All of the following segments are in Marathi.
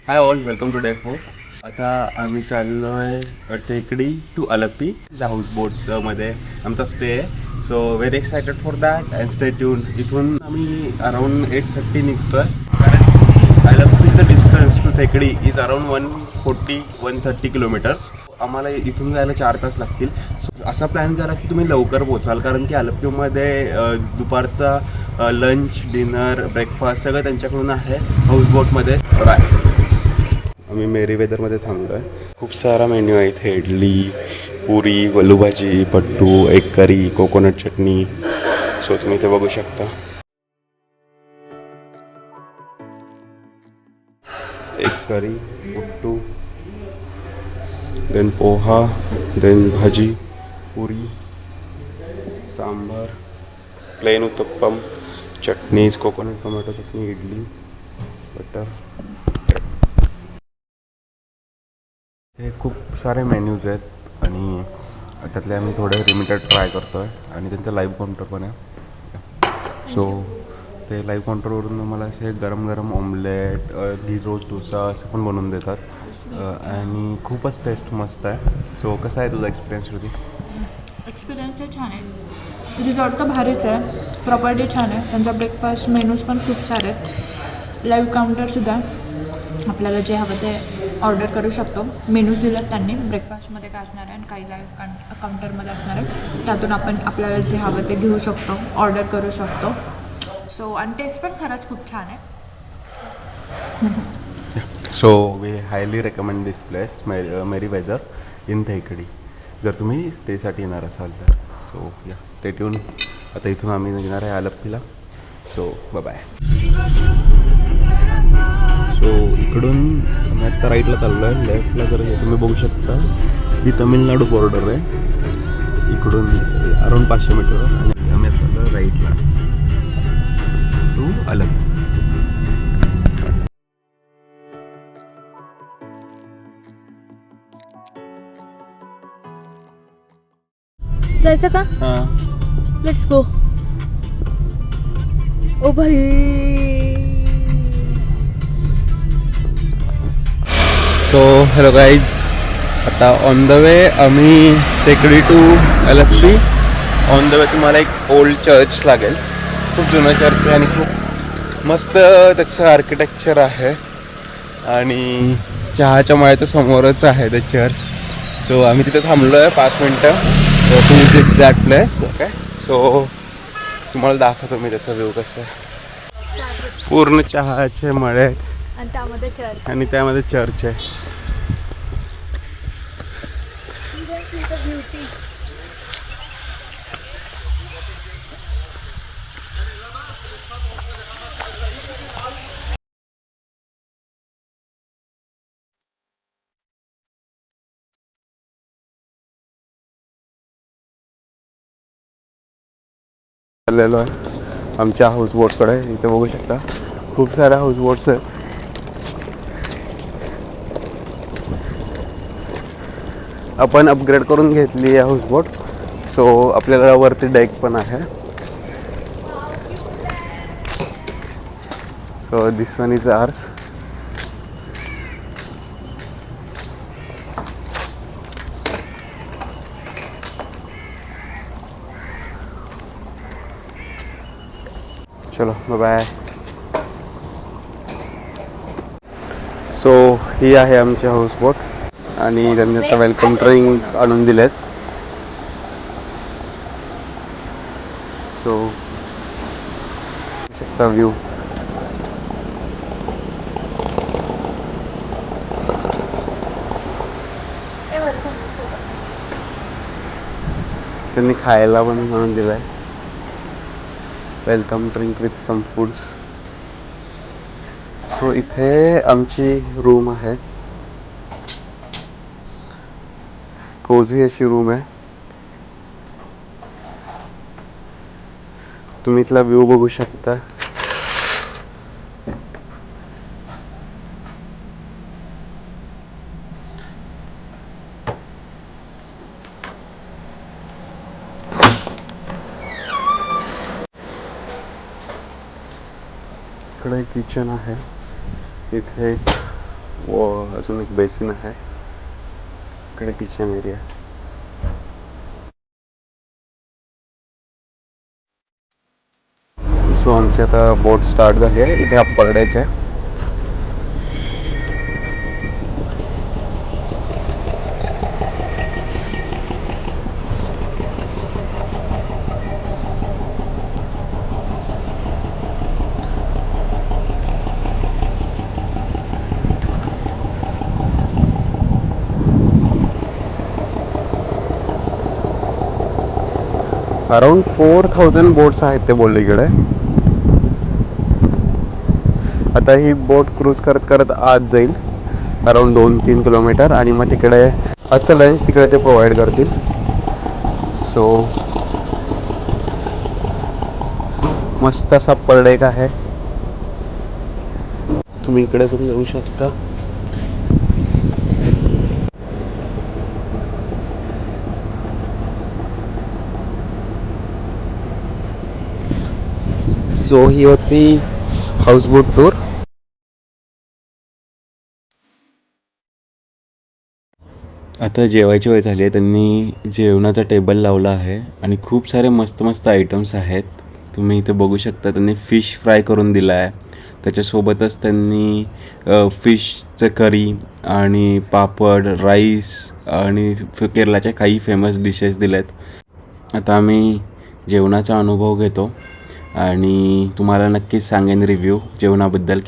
हाय ऑल, वेलकम टू डेफो. आता आम्ही चाललो आहे टेकडी टू अलप्पी. हाऊस बोटमध्ये आमचा स्टे आहे. So very excited for that and stay tune. इथून आम्ही अराऊंड 8:30 निघतो आहे. कारण अलप्पीचं डिस्टन्स टू टेकडी इज अराऊंड 140-130 किलोमीटर्स. आम्हाला इथून जायला 4 तास लागतील. सो असा प्लॅन करा की तुम्ही लवकर पोचाल, कारण की अलप्पीमध्ये दुपारचा लंच, डिनर, ब्रेकफास्ट सगळं त्यांच्याकडून आहे हाऊसबोटमध्ये. बाय. आम्ही मेरी वेदरमध्ये थांबलो आहे. खूप सारा मेन्यू आहे इथे. इडली, पुरी, वलूभाजी, puttu, egg curry, coconut chutney. So तुम्ही इथे बघू शकता. Egg curry, puttu, then poha, then bhaji, puri, sambar, plain uttapam, chutneys, coconut tomato chutney, idli, butter. हे खूप सारे मेन्यूज आहेत आणि त्यातले आम्ही थोडे लिमिटेड ट्राय करतो आहे. आणि त्यांचं लाईव्ह काउंटर पण आहे. सो ते लाईव्ह काउंटरवरून मला असे गरम गरम ऑमलेट, घी रोज डोसा असं पण बनवून देतात. आणि खूपच टेस्ट मस्त आहे. सो कसा आहे तुझा एक्सपिरियन्स होती? एक्सपिरियन्स छान आहे. रिसॉर्ट तर भारीच आहे. प्रॉपर्टी छान आहे. त्यांचा ब्रेकफास्ट मेनूज पण खूप सारे आहेत. लाईव्ह काउंटरसुद्धा आपल्याला जे हवं ते ऑर्डर करू शकतो. मेनूज दिलेत त्यांनी. ब्रेकफास्टमध्ये काय असणार आहे आणि काही लाईव्ह काउंटरमध्ये असणार आहे. त्यातून आपण आपल्याला जे हवं ते घेऊ शकतो, ऑर्डर करू शकतो. सो आणि टेस्ट पण खरंच खूप छान आहे. So we highly recommend this place, Merry Weather in Thekkady, जर तुम्ही स्टेसाठी येणार असाल तर. सो या, स्टे ट्यून. आता इथून आम्ही निघणार आहे अलप्पीला. So bye. सो इकडून आम्ही आत्ता राईटला चाललो आहे. लेफ्टला जर तुम्ही बघू शकता ही तमिळनाडू बॉर्डर आहे. इकडून अराऊंड 500 मीटर. आणि आम्ही आता चाललो राईटला टू अलप्पी. जायचं का? हां, लेट्स गो. ओ भाई. सो हॅलो गाईज, आता ऑन द वे आम्ही Thekkady to Alleppey. On the way तुम्हाला एक ओल्ड चर्च लागेल. खूप जुनं चर्च आहे आणि खूप मस्त त्याचं आर्किटेक्चर आहे. आणि चहाच्या मळ्याच्या समोरच आहे ते चर्च. सो आम्ही तिथे थांबलो आहे 5 मिनटं to visit that place. Okay, so तुम्हाला दाखवतो मी त्याचा व्ह्यू कसा आहे. पूर्ण चहाचे मळे आहेत आणि त्यामध्ये चर्च. आणि त्यामध्ये चर्च आहे. चाललेलो आहे आमच्या हाऊसबोटकडे. इथे बघू शकता खूप साऱ्या हाऊसबोट्स आहेत. आपण अपग्रेड करून घेतली आहे हाऊसबोट. सो आपल्याला वरती डेक पण आहे. So this one is hours. चलो बाय बाय. सो ही आहे आमची हाऊसबोट आणि त्यांनी आता वेलकम ड्रिंक आणून दिलेत. सो शकता व्ह्यू. त्यांनी खायला पण म्हणून दिलंय. Welcome drink with some foods. So इथे आमची रूम आहे. कोझी अशी रूम आहे. तुम्ही इथला व्ह्यू बघू शकता. इकडे किचन आहे. इथे व अजून एक बेसिन आहे, इकडे किचन एरिया. सो आमची आता बोट स्टार्ट झाली आहे. इथे अप्पर डेक आहे. अराउंड 4000 बोट्स आहेत ते बोलले इकडे. आता ही बोट क्रूज करत करत आत जाईल अराउंड 2-3 किलोमीटर आणि मग तिकडे आजचं लंच तिकडे ते प्रोव्हाइड करतील. सो मस्त असा पर डेक आहे. तुम्ही इकडे पण जाऊ शकता. सो ही होती हाऊसबोट टूर. आता जेवायची वेळ झाली आहे. त्यांनी जेवणाचा टेबल लावला आहे आणि खूप सारे मस्त मस्त आयटम्स आहेत. तुम्ही इथे बघू शकता. त्यांनी फिश फ्राय करून दिला आहे. त्याच्यासोबतच त्यांनी फिशचं करी आणि पापड, राईस आणि केरळाच्या काही फेमस डिशेस दिल्यात. आता आम्ही जेवणाचा अनुभव घेतो आणि तुम्हाला नक्कीच सांगेन रिव्ह्यू जेवणाबद्दल.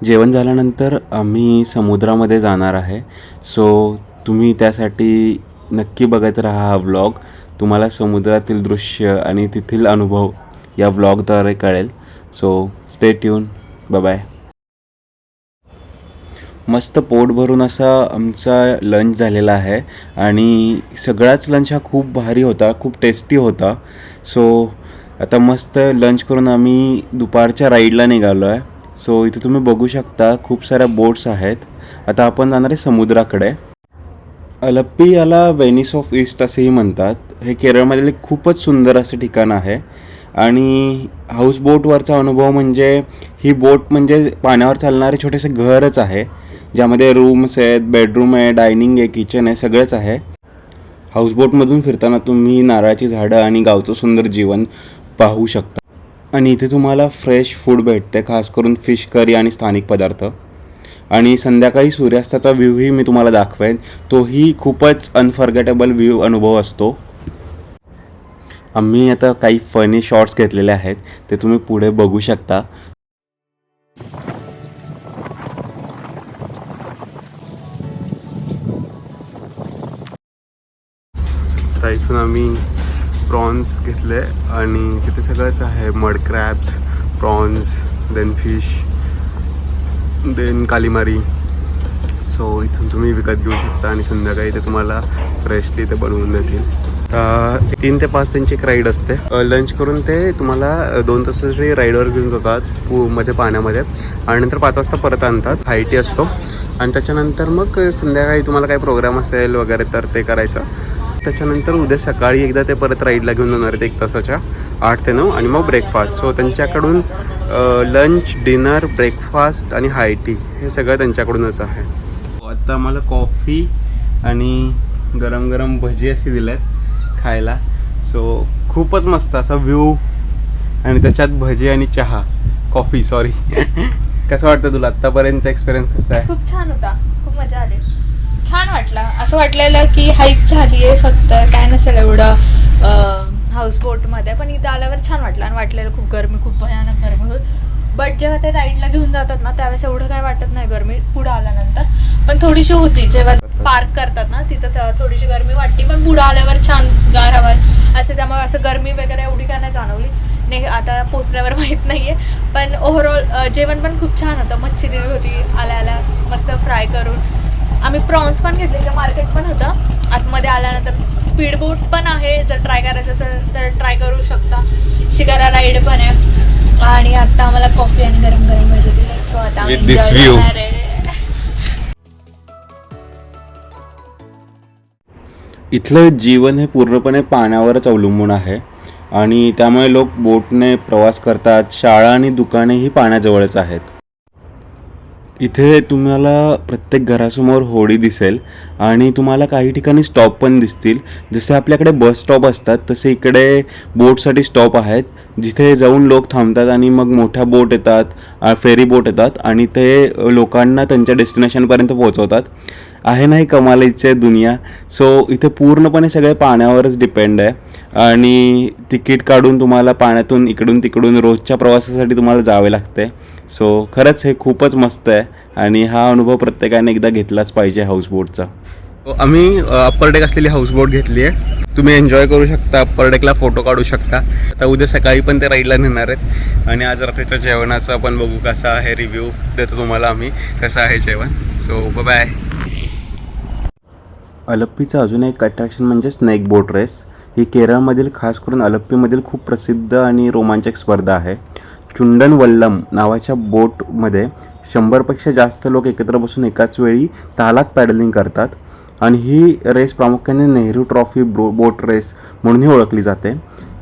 जेवण झाल्यानंतर आम्ही समुद्रामध्ये जाणार आहे. सो तुम्ही त्यासाठी नक्की बघत राहा हा व्लॉग. तुम्हाला समुद्रातील दृश्य आणि तेथील अनुभव या व्लॉगद्वारे कळेल. So stay tune. बाय. मस्त पोट भरून असा आमचा लंच झालेला आहे आणि सगळाच लंच हा खूप भारी होता, खूप टेस्टी होता. सो आता मस्त लंच करून आम्ही दुपारच्या राईडला निघालो आहे. सो इथे तुम्ही बघू शकता खूप साऱ्या बोट्स आहेत. आता आपण जाणार आहे समुद्राकडे. अलप्पी याला वेनिस ऑफ ईस्ट असेही म्हणतात. हे केरळमधील एक खूपच सुंदर असं ठिकाण आहे आणि हाऊसबोटवरचा अनुभव म्हणजे ही बोट म्हणजे पाण्यावर चालणारे छोटेसे घरच आहे, ज्यामध्ये रूम्स आहेत, बेडरूम आहे, डायनिंग आहे, किचन आहे, सगळंच आहे. हाऊसबोटमधून फिरताना तुम्ही नारळाची झाडं आणि गावचं सुंदर जीवन पाहू शकता. आणि इथे तुम्हाला फ्रेश फूड भेटते, खास करून फिश करी आणि स्थानिक पदार्थ. आणि संध्याकाळी सूर्यास्ताचा व्ह्यूही मी तुम्हाला दाखवेन. तोही खूपच अनफॉर्गेटेबल व्ह्यू अनुभव असतो. आम्ही आता काही फनी शॉट्स घेतलेले आहेत, ते तुम्ही पुढे बघू शकता. तर इथून आम्ही प्रॉन्स घेतले आणि तिथे सगळंच आहे. Mud crabs, prawns, then fish, then calamari. So इथून तुम्ही विकत घेऊ शकता आणि संध्याकाळी ते तुम्हाला फ्रेशली ते बनवून देतील. 3 ते 5 त्यांची एक राईड असते. लंच करून ते तुम्हाला 2 तासासाठी राईडवर घेऊन जातात मध्ये पाण्यामध्ये आणि नंतर 5 वाजता परत आणतात. हाय टी असतो आणि त्याच्यानंतर मग संध्याकाळी तुम्हाला काही प्रोग्राम असेल वगैरे तर ते करायचं. त्याच्यानंतर उद्या सकाळी एकदा ते परत राईडला घेऊन जाणार आहेत 1 तासाच्या 8 ते 9 आणि मग ब्रेकफास्ट. सो त्यांच्याकडून लंच, डिनर, ब्रेकफास्ट आणि हाय टी हे सगळं त्यांच्याकडूनच आहे. आता आम्हाला कॉफी आणि गरम गरम भजी अशी दिल्यात खायला. सो खूपच मस्त असा व्ह्यू आणि त्याच्यात भजी आणि चहा, कॉफी सॉरी. कसं वाटतं तुला आत्तापर्यंतचा एक्सपिरियन्स कसा आहे? खूप छान होता, खूप मजा आली, छान वाटलं. असं वाटलेलं की हाईक झाली आहे फक्त, काय नसेल एवढं हाऊसबोटमध्ये, पण इथं आल्यावर छान वाटलं आणि वाटलेलं खूप गरमी, खूप भयानक गरमी होईल. बट जेव्हा ते राईडला घेऊन जातात ना त्यावेळेस एवढं काय वाटत नाही गरमी पुढं आल्यानंतर, पण थोडीशी होती जेव्हा पार्क करतात ना तिथं तेव्हा थोडीशी गरमी वाटते, पण पुढं आल्यावर छान गार हवा असं, त्यामुळे असं गरमी वगैरे एवढी काय नाही जाणवली. नाही आता पोचल्यावर माहीत नाही आहे, पण ओव्हरऑल जेवण पण खूप छान होतं. मच्छी दिली होती आल्या आल्या मस्त फ्राय करून. आम्ही प्रॉन्स पण घेतले, मार्केट पण होतं आतमध्ये आल्यानंतर. स्पीड बोट पण आहे, जर ट्राय करायचं असेल तर ट्राय करू शकता. शिकारा राईड पण आहे आणि आता आम्हाला कॉफी आणि गरम गरम भजी दिले. सो आता आम्ही एन्जॉय करणार आहे. इथलं जीवन हे पूर्णपणे पाण्यावरच अवलंबून आहे आणि त्यामुळे लोक बोटने प्रवास करतात. शाळा आणि दुकानेही पाण्याजवळच आहेत. इथे तुम्हाला प्रत्येक घरासमोर होडी दिसेल आणि तुम्हाला काही ठिकाणी स्टॉप पण दिसतील. जसे आपल्याकडे बस स्टॉप असतात तसे इकडे बोटसाठी स्टॉप आहेत, जिथे जाऊन लोक थांबतात आणि मग मोठ्या बोट येतात, फेरी बोट येतात आणि ते लोकांना त्यांच्या डेस्टिनेशनपर्यंत पोहोचवतात. आहे नाही कमालीची दुनिया. सो इथे पूर्णपणे सगळे पाण्यावरच डिपेंड आहे आणि तिकीट काढून तुम्हाला पाण्यातून इकडून तिकडून रोजच्या प्रवासासाठी तुम्हाला जावे लागते. सो खरंच हे खूपच मस्त आहे आणि हा अनुभव प्रत्येकाने एकदा घेतलाच पाहिजे हाऊसबोटचा. आम्ही अप्पर डेक असलेली हाऊसबोट घेतली आहे. तुम्ही एन्जॉय करू शकता, अप्पर डेकला फोटो काढू शकता. आता उद्या सकाळी पण ते राईडला नेणार आहेत आणि आज रात्रीच्या जेवणाचं आपण बघू कसा आहे, रिव्ह्यू देतो तुम्हाला आम्ही कसं आहे जेवण. So bye. अलप्पीचं अजून एक अट्रॅक्शन म्हणजे स्नेक बोट रेस. ही केरळमधील, खास करून अलप्पीमधील खूप प्रसिद्ध आणि रोमांचक स्पर्धा आहे. चुंडन वल्लम नावाच्या बोटमध्ये 100पेक्षा जास्त लोक एकत्र बसून एकाच वेळी तालात पॅडलिंग करतात आणि ही रेस प्रामुख्याने नेहरू ट्रॉफी बोट रेस म्हणूनही ओळखली जाते.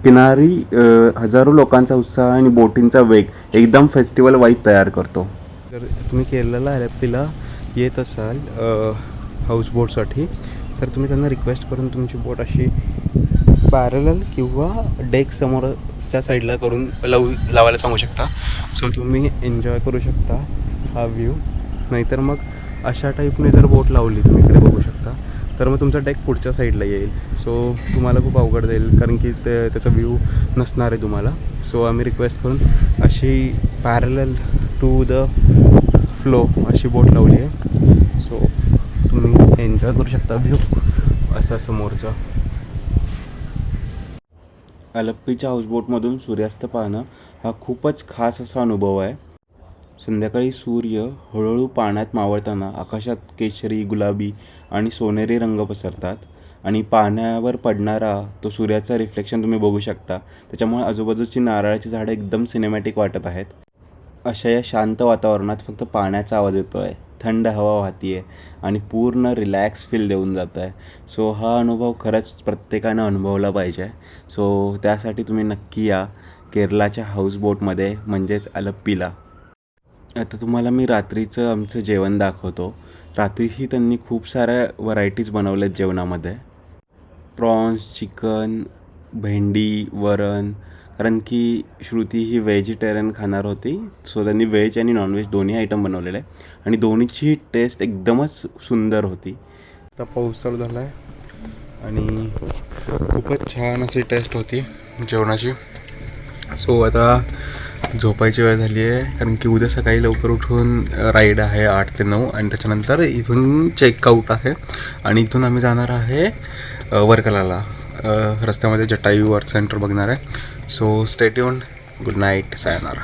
किनारी हजारो लोकांचा उत्साह आणि बोटिंगचा वेग एकदम फेस्टिवल वाईब तयार करतो. जर तुम्ही केरळला अलप्पीला येत असाल हाऊसबोटसाठी तर तुम्ही त्यांना रिक्वेस्ट करून तुमची बोट अशी पॅरलल किंवा डेक समोरच्या साईडला करून लावायला सांगू शकता. सो तुम्ही एन्जॉय करू शकता हा व्ह्यू. नाहीतर मग अशा टाईपने जर बोट लावली तुम्ही इकडे बघू शकता तर मग तुमचा डेक पुढच्या साईडला येईल. सो तुम्हाला खूप अवघड जाईल कारण की त्याचा व्ह्यू नसणार आहे तुम्हाला. सो आम्ही रिक्वेस्ट करून अशी पॅरलल टू द फ्लो अशी बोट लावली आहे. सो तुम्ही एन्जॉय करू शकता व्ह्यू असा समोरचा. अलप्पीच्या हाऊसबोटमधून सूर्यास्त पाहणं हा खूपच खास असा अनुभव आहे. संध्याकाळी सूर्य हळूहळू पाण्यात मावळताना आकाशात केशरी, गुलाबी आणि सोनेरी रंग पसरतात आणि पाण्यावर पडणारा तो सूर्याचा रिफ्लेक्शन तुम्ही बघू शकता. त्याच्यामुळे आजूबाजूची नारळाची झाडं एकदम सिनेमॅटिक वाटत आहेत. अशा या शांत वातावरणात फक्त पाण्याचा आवाज येतो आहे, थंड हवा वाहती आहे आणि पूर्ण रिलॅक्स फील देऊन जात आहे. सो हा अनुभव खरंच प्रत्येकानं अनुभवला पाहिजे. सो त्यासाठी तुम्ही नक्की या केरळाच्या हाऊसबोटमध्ये म्हणजेच अलप्पीला. आता तुम्हाला मी रात्रीचं आमचं जेवण दाखवतो. रात्रीही त्यांनी खूप साऱ्या व्हरायटीज बनवल्यात जेवणामध्ये. प्रॉन्स, चिकन, भेंडी, वरण. कारण की श्रुती ही व्हेजिटेरियन खाणार होती. सो त्यांनी व्हेज आणि नॉनव्हेज दोन्ही आयटम बनवलेले आहे आणि दोन्हीची टेस्ट एकदमच सुंदर होती. आता पाऊस चालू झाला आहे आणि खूपच छान अशी टेस्ट होती जेवणाची. सो आता झोपायची वेळ झाली आहे कारण की उद्या सकाळी लवकर उठून राईड आहे 8 ते 9 आणि त्याच्यानंतर इथून चेकआउट आहे आणि इथून आम्ही जाणार आहे वर्कलाला. रस्त्यामध्ये जटायू अर्थ सेंटर बघणार आहे. So stay tuned. Good night. Sayonara.